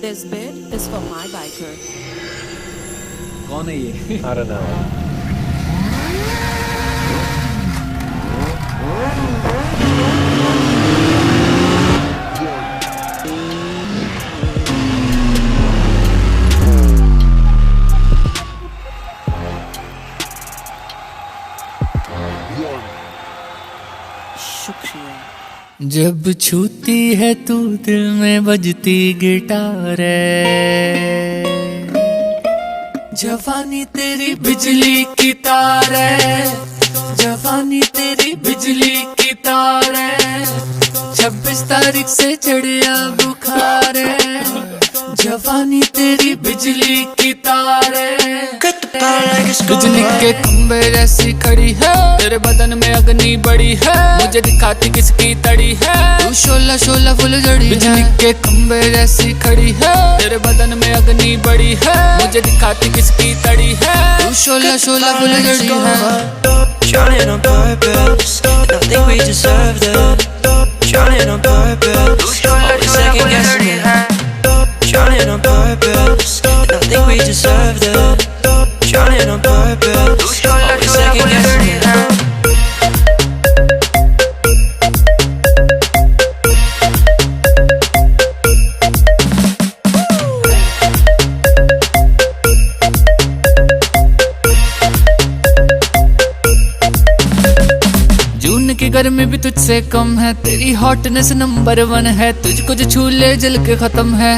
This bit is for my biker. कौन है ये? I don't know. शुक्रिया। जब छूती है तू दिल में बजती गिटार है, जवानी तेरी बिजली की तार है, जवानी तेरी बिजली की तार है, 26 तारीख से चढ़िया बुखार है, जवानी तेरी बिजली की तार है, बिजली के खंभे जैसी खड़ी है, तेरे बदन में अग्नि बड़ी है, मुझे दिखाती किसकी तड़ी है, तू शोला शोला फुल जड़ी। बिजली के खंभे जैसी खड़ी है, तेरे बदन में अग्नि बड़ी है, मुझे दिखाती किसकी तड़ी है, तू शोला शोला फुल जड़ी है। Trying on purpose, I think we deserve that. Trying on purpose, always second guessing it. Trying on purpose, I think we deserve that. Trying on purpose, always second guessing it. जून की गर्मी भी तुझसे कम है, तेरी hotness number 1 है, तुझको जो छू ले जल के खत्म है,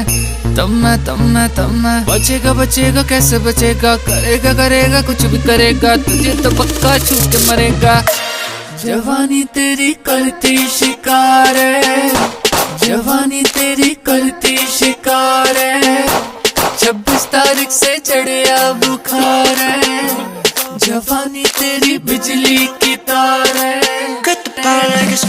तब मैं बचेगा बचेगा कैसे बचेगा, करेगा करेगा कुछ भी करेगा, तुझे तो पक्का छू के मरेगा। जवानी तेरी करती शिकार है, जवानी तेरी करती शिकार है, 26 तारीख से चढ़िया बुखार है, जवानी तेरी बिजली की तार है,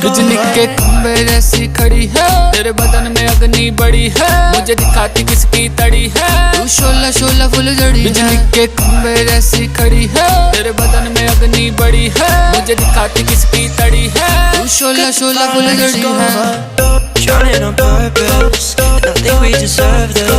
बिजली के खंभे जैसी खड़ी है, तेरे बदन में अग्नि बड़ी है, मुझे दिखाती किसकी तड़ी है, तू शोला शोला फुल जड़ी। बिजली के खंभे जैसी खड़ी है, तेरे बदन में अग्नि बड़ी है, मुझे दिखाती किसकी तड़ी है, तू शोला शोला फुल जड़ी है। Trying on purpose, I think we deserve that.